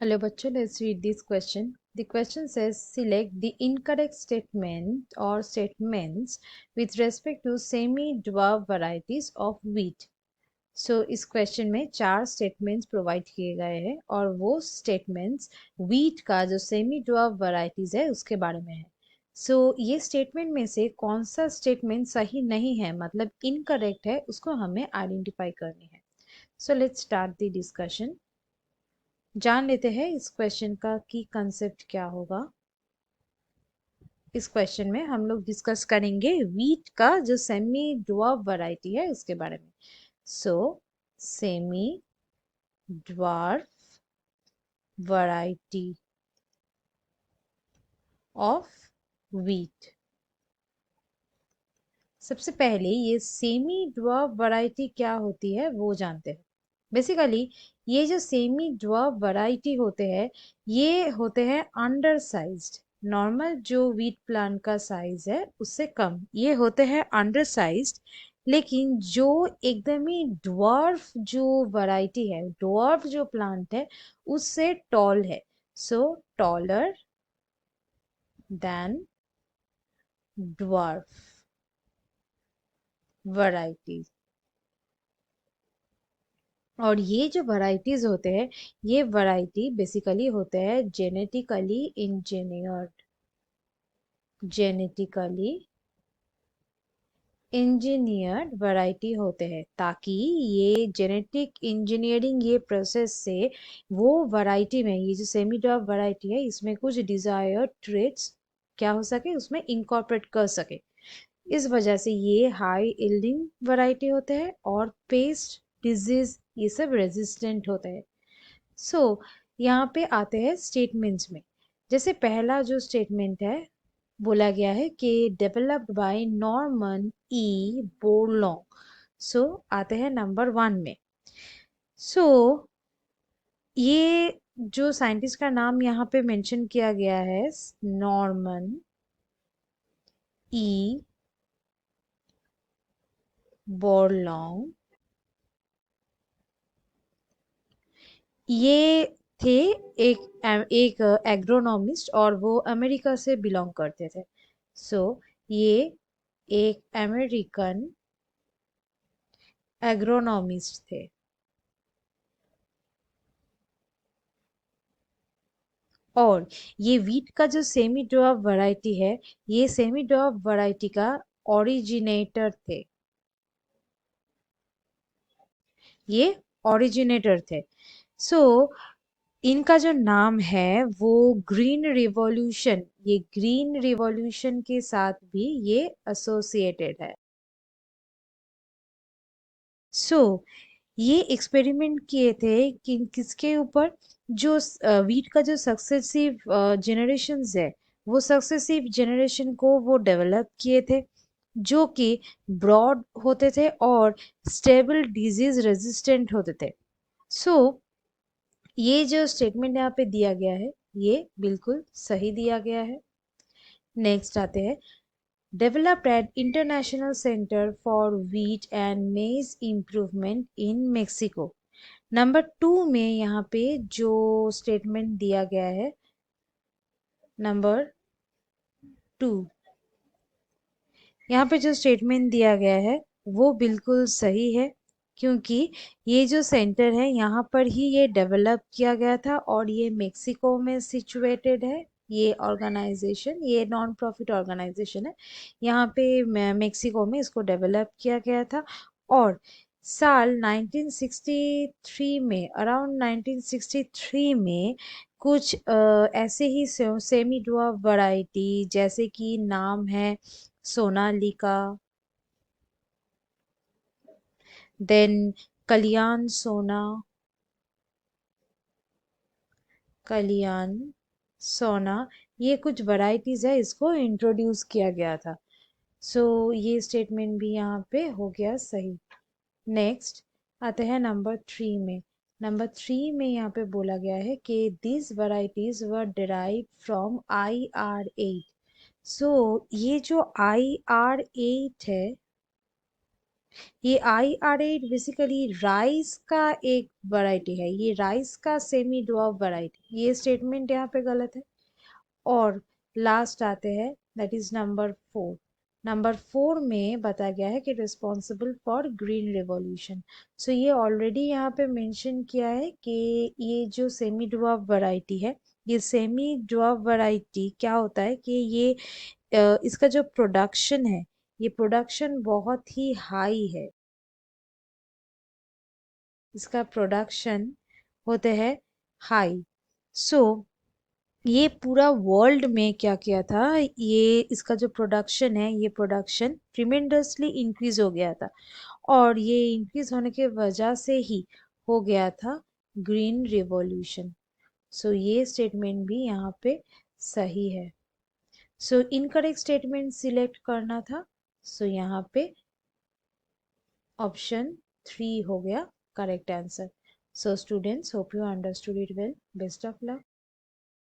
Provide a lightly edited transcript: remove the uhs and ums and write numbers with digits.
Hello, bachcho. Let's read this question. The question says select the incorrect statement or statements with respect to semi-dwarf varieties of wheat. So इस question में 4 statements provide किए गए हैं और वो statements wheat का जो semi dwarf varieties है उसके बारे में है. सो ये स्टेटमेंट में से कौन सा स्टेटमेंट सही नहीं है मतलब इनकरेक्ट है उसको हमें आइडेंटिफाई करनी है. So let's start the discussion. जान लेते हैं इस क्वेश्चन का की कंसेप्ट क्या होगा. इस क्वेश्चन में हम लोग डिस्कस करेंगे व्हीट का जो सेमी ड्वार्फ वैरायटी है उसके बारे में. So semi dwarf variety of wheat. सबसे पहले ये सेमी ड्वार्फ वैरायटी क्या होती है वो जानते हैं. बेसिकली ये जो सेमी ड्वार्फ वैरायटी होते हैं ये होते हैं अंडर साइज्ड. नॉर्मल जो व्हीट प्लांट का साइज है उससे कम ये होते हैं अंडर साइज्ड. लेकिन जो एकदम ही ड्वार्फ जो वैरायटी है ड्वार्फ जो प्लांट है उससे टॉल है. सो टॉलर देन ड्वार्फ वैरायटी. और ये जो वैरायटीज होते हैं ये वैरायटी बेसिकली होते हैं जेनेटिकली इंजीनियर्ड वैरायटी होते हैं ताकि ये जेनेटिक इंजीनियरिंग ये प्रोसेस से वो वैरायटी में ये जो सेमी ड्वार्फ वैरायटी है इसमें कुछ डिजायर्ड ट्रेट्स क्या हो सके उसमें इंकॉर्पोरेट कर सके. इस वजह से ये हाई यील्डिंग वैरायटी होते हैं और पेस्ट डिजीज ये सब रेजिस्टेंट होते हैं. सो यहाँ पे आते हैं स्टेटमेंट्स में. जैसे पहला जो स्टेटमेंट है बोला गया है कि डेवलप्ड बाय नॉर्मन ई बोरलॉन्ग. सो आते हैं नंबर 1 में. सो ये जो साइंटिस्ट का नाम यहाँ पे मेंशन किया गया है नॉर्मन ई बोरलॉन्ग. ये थे एक एग्रोनॉमिस्ट और वो अमेरिका से बिलोंग करते थे. सो ये एक अमेरिकन एग्रोनॉमिस्ट थे. और ये वीट का जो सेमी ड्वार्फ वैरायटी है ये सेमी ड्वार्फ वैरायटी का ओरिजिनेटर थे. ये ओरिजिनेटर थे. सो इनका जो नाम है वो ग्रीन रिवॉल्यूशन ये ग्रीन रिवॉल्यूशन के साथ भी ये एसोसिएटेड है. सो ये एक्सपेरिमेंट किए थे कि किसके ऊपर जो वीट का जो सक्सेसिव जनरेशन्स है वो सक्सेसिव जनरेशन को वो डेवलप किए थे जो कि ब्रॉड होते थे और स्टेबल डिजीज रेजिस्टेंट होते थे. सो ये जो स्टेटमेंट यहाँ पे दिया गया है ये बिल्कुल सही दिया गया है. नेक्स्ट आते हैं developed at International Center for Wheat and Maize Improvement in Mexico. Number 2 में यहाँ पे जो स्टेटमेंट दिया गया है नंबर 2 यहाँ पे जो स्टेटमेंट दिया गया है वो बिल्कुल सही है क्योंकि ये जो सेंटर है यहाँ पर ही ये डेवलप किया गया था और ये मेक्सिको में सिचुएटेड है. ये ऑर्गेनाइजेशन ये नॉन प्रॉफिट ऑर्गेनाइजेशन है. यहाँ पे मेक्सिको में इसको डेवलप किया गया था. और साल 1963 में अराउंड 1963 में कुछ ऐसे ही सेमी ड्वार्फ वैरायटी जैसे कि नाम है सोनालिका देन कल्याण सोना कल्याण सोना ये कुछ वैरायटीज है इसको इंट्रोड्यूस किया गया था. सो ये स्टेटमेंट भी यहाँ पे हो गया सही. नेक्स्ट आते हैं नंबर 3 में यहाँ पे बोला गया है कि this varieties were derive from IR8. सो ये जो IR8 है ये IR8 बेसिकली राइस का एक वैरायटी है, ये राइस का सेमी ड्वार्फ वैरायटी, ये स्टेटमेंट यहाँ पे गलत है। और लास्ट आते हैं, दैट इज नंबर 4। नंबर 4 में बताया गया है कि रिस्पॉन्सिबल फॉर ग्रीन रिवॉल्यूशन। सो ये ऑलरेडी यहाँ पे मेंशन किया है कि ये जो सेमी ड्वार्फ वैरायटी है, ये सेमी ड्वार्फ वैरायटी क्या होता है कि ये इसका जो प्रोडक्शन है, ये प्रोडक्शन बहुत ही हाई है, इसका प्रोडक्शन होते हैं हाई। सो ये पूरा वर्ल्ड में क्या किया था, ये इसका जो प्रोडक्शन है, ये प्रोडक्शन ट्रिमेंडसली इंक्रीज हो गया था, और ये इंक्रीज होने के वजह से ही हो गया था ग्रीन रिवॉल्यूशन। सो ये स्टेटमेंट भी यहाँ पे सही है। सो इनकरेक्ट स्टेटमेंट सिलेक्ट करना था, सो यहाँ पे ऑप्शन 3 हो गया correct answer. So students, hope you understood it well, best of luck.